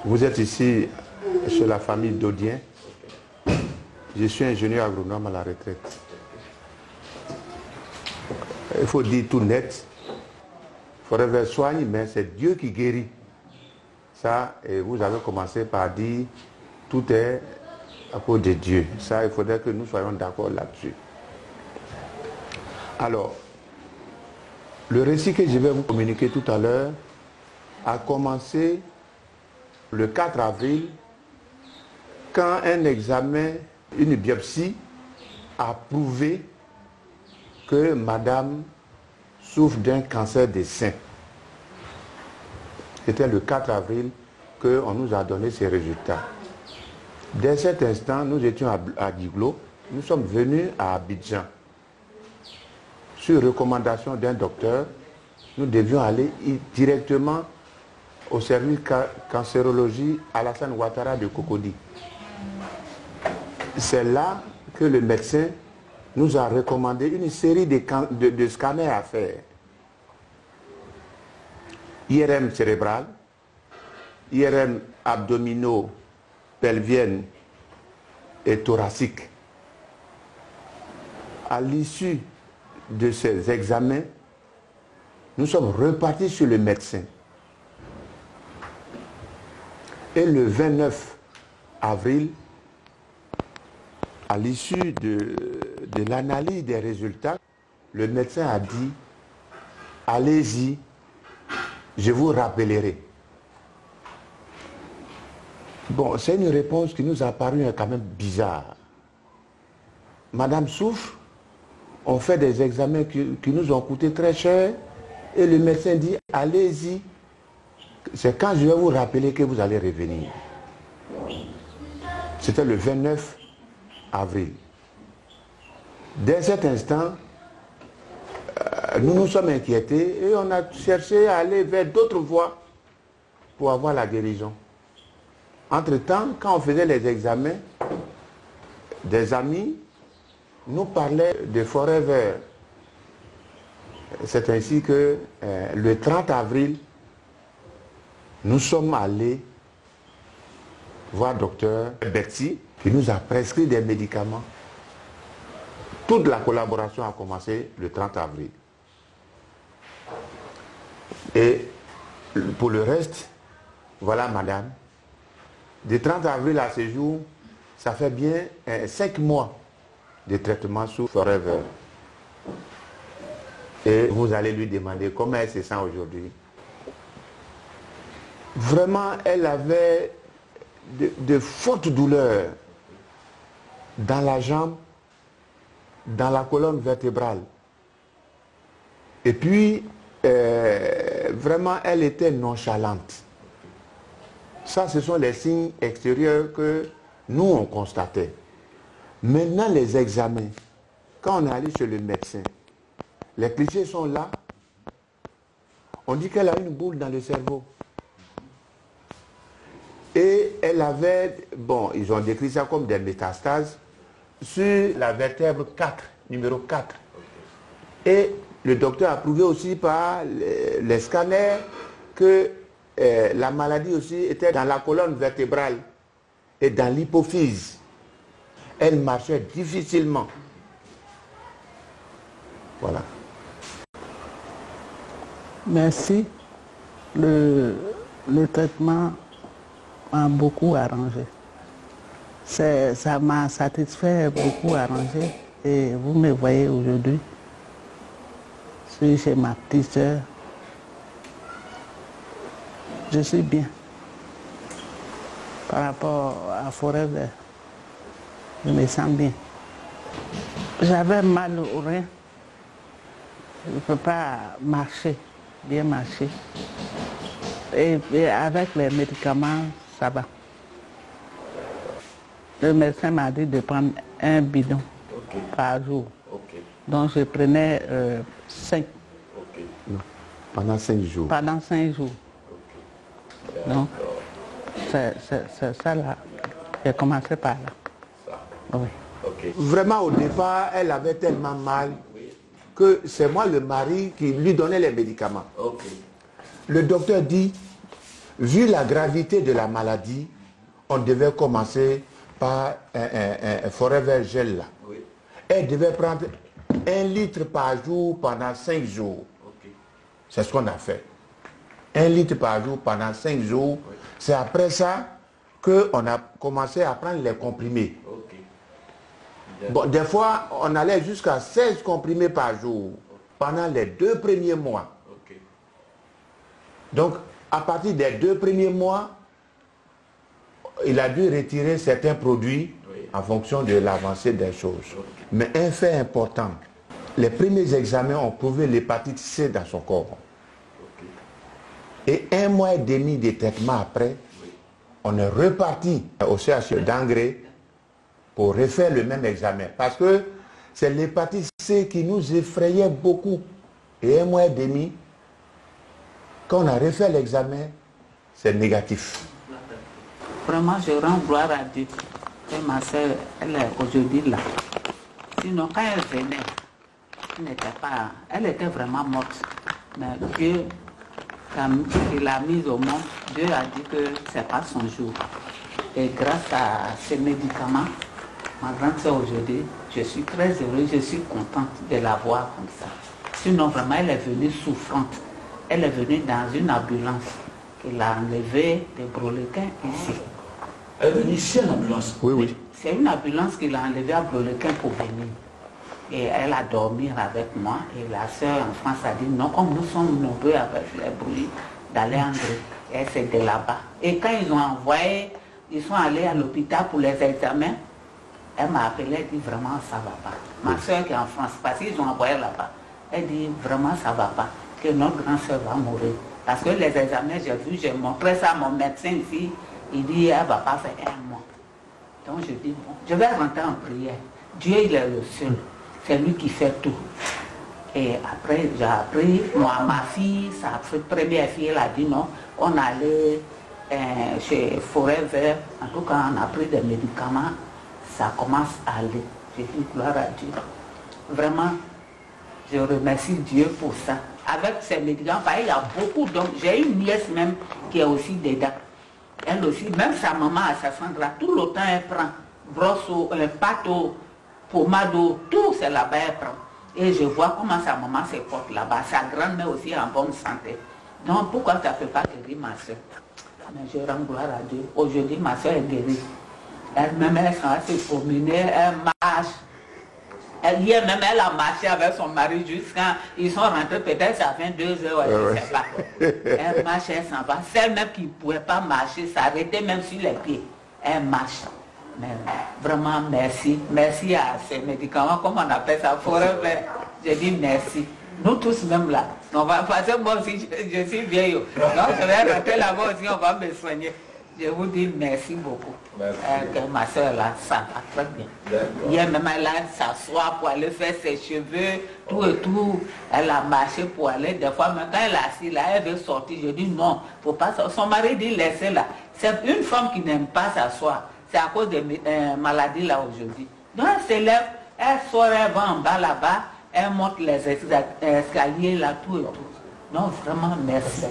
Vous êtes ici chez la famille Dodien. Je suis ingénieur agronome à la retraite. Il faut dire tout net. Forever soigne, mais c'est Dieu qui guérit. Ça, et vous avez commencé par dire tout est à cause de Dieu. Ça, il faudrait que nous soyons d'accord là-dessus. Alors, le récit que je vais vous communiquer tout à l'heure a commencé le 4 avril quand un examen, une biopsie a prouvé que madame souffre d'un cancer des seins. C'était le 4 avril qu'on nous a donné ces résultats. Dès cet instant, nous étions à Diglo, nous sommes venus à Abidjan. Sur recommandation d'un docteur, nous devions aller directement au service cancérologie Alassane Ouattara de Cocody. C'est là que le médecin nous a recommandé une série de scanners à faire. IRM cérébral, IRM abdominaux, pelvienne et thoracique. À l'issue de ces examens, nous sommes repartis sur le médecin. Et le 29 avril, à l'issue de l'analyse des résultats, le médecin a dit « Allez-y, je vous rappellerai ». Bon, c'est une réponse qui nous a paru quand même bizarre. Madame souffre, on fait des examens qui nous ont coûté très cher, et le médecin dit « Allez-y, c'est quand je vais vous rappeler que vous allez revenir ». C'était le 29 avril. Dès cet instant, nous nous sommes inquiétés et on a cherché à aller vers d'autres voies pour avoir la guérison. Entre-temps, quand on faisait les examens, des amis nous parlaient de Forever. C'est ainsi que le 30 avril, nous sommes allés voir docteur Berti, qui nous a prescrit des médicaments. Toute la collaboration a commencé le 30 avril. Et pour le reste, voilà madame. Du 30 avril à ce jour, ça fait bien 5 mois de traitement sous Forever. Et vous allez lui demander comment elle se sent aujourd'hui. Vraiment, elle avait de fortes douleurs dans la jambe, dans la colonne vertébrale. Et puis, vraiment, elle était nonchalante. Ça, ce sont les signes extérieurs que nous, on constatait. Maintenant, les examens, quand on est allé chez le médecin, les clichés sont là. On dit qu'elle a une boule dans le cerveau. Et elle avait, bon, ils ont décrit ça comme des métastases sur la vertèbre 4, numéro 4. Et le docteur a prouvé aussi par les scanners que la maladie aussi était dans la colonne vertébrale et dans l'hypophyse. Elle marchait difficilement. Voilà. Merci. Le traitement m'a beaucoup arrangé. Ça m'a satisfait, beaucoup arrangé. Et vous me voyez aujourd'hui, je suis chez ma petite soeur. Je suis bien. Par rapport à Forever, je me sens bien. J'avais mal au rein. Je ne peux pas marcher, bien marcher. Et avec les médicaments, ça va. Le médecin m'a dit de prendre un bidon par jour. Donc je prenais 5. Non, pendant 5 jours. Pendant 5 jours. Donc, c'est ça là. J'ai commencé par là. Oui. Vraiment, au départ, elle avait tellement mal que c'est moi, le mari, qui lui donnait les médicaments. Le docteur dit, vu la gravité de la maladie, on devait commencer par un Forever Gel là. Oui. Elle devait prendre 1 litre par jour pendant 5 jours. Ok. C'est ce qu'on a fait. 1 litre par jour pendant 5 jours. Oui. C'est après ça qu'on a commencé à prendre les comprimés. Ok. Bon, des fois, on allait jusqu'à 16 comprimés par jour pendant les 2 premiers mois. Ok. Donc, à partir des 2 premiers mois, il a dû retirer certains produits en fonction de l'avancée des choses. Mais un fait important, les premiers examens ont prouvé l'hépatite C dans son corps. Et 1 mois et demi de traitement après, on est reparti au CHU d'Angré pour refaire le même examen. Parce que c'est l'hépatite C qui nous effrayait beaucoup. Et 1 mois et demi, quand on a refait l'examen, c'est négatif. Vraiment, je rends gloire à Dieu. Et ma soeur, elle est aujourd'hui là. Sinon, quand elle venait, elle était vraiment morte. Mais Dieu, quand il l'a mise au monde, Dieu a dit que ce n'est pas son jour. Et grâce à ces médicaments, ma grande soeur aujourd'hui, je suis très heureuse, je suis contente de la voir comme ça. Sinon, vraiment, elle est venue souffrante. Elle est venue dans une ambulance qu'il a enlevée des Brolequins ici. Elle est venue ici en ambulance? Oui, oui. C'est une ambulance qu'il a enlevée à Brolequin pour venir. Et elle a dormi avec moi. Et la sœur en France a dit non, comme nous sommes nombreux avec les bruits, d'aller en Grèce. Et c'est de là-bas. Et quand ils ont envoyé, ils sont allés à l'hôpital pour les examens. Elle m'a appelé, elle dit vraiment ça ne va pas. Ma sœur qui est en France, parce qu'ils ont envoyé là-bas. Elle dit vraiment ça ne va pas, que notre grande sœur va mourir. Parce que les examens, j'ai vu, j'ai montré ça à mon médecin ici. Il dit elle ne va pas faire 1 mois. Donc je dis bon, je vais rentrer en prière. Dieu il est le seul. C'est lui qui fait tout. Et après, j'ai appris, moi, ma fille, sa première fille, elle a dit non, on allait chez Forever, en tout cas, on a pris des médicaments, ça commence à aller. J'ai dit gloire à Dieu. Vraiment, je remercie Dieu pour ça. Avec ces médicaments, il y a beaucoup d'hommes. J'ai une nièce même qui est aussi dedans. Elle aussi, même sa maman à Sassandra, tout le temps elle prend brosse, pâte, pommade, tout c'est là-bas elle prend. Et je vois comment sa maman se porte là-bas. Sa grand-mère aussi est en bonne santé. Donc pourquoi ça ne peut pas guérir ma soeur? Mais je rends gloire à Dieu. Aujourd'hui, ma soeur est guérie. Elle-même, elle s'en va se promener, elle marche. Hier même, elle a marché avec son mari jusqu'à... Ils sont rentrés peut-être ça fait 2 heures, je ne sais pas. Elle marche, elle s'en va. Celle même qui ne pouvait pas marcher, s'arrêter même sur les pieds. Elle marche. Mais vraiment, merci. Merci à ces médicaments, comme on appelle ça, Forever. Je dis merci. Nous tous même là. On va passer, moi aussi, je suis vieille. Donc je vais rentrer là-bas aussi, on va me soigner. Je vous dis merci beaucoup. Merci. Que ma soeur là, ça va très bien. Hier même elle a s'asseoir pour aller faire ses cheveux, tout et tout. Elle a marché pour aller. Des fois, même quand elle est assise là, elle veut sortir. Je dis non, faut pas sortir. Son mari dit laissez là. C'est une femme qui n'aime pas s'asseoir. C'est à cause des maladies là aujourd'hui. Donc elle se lève, elle sort, elle va en bas là-bas, elle monte les escaliers là, tout et tout. Donc vraiment merci.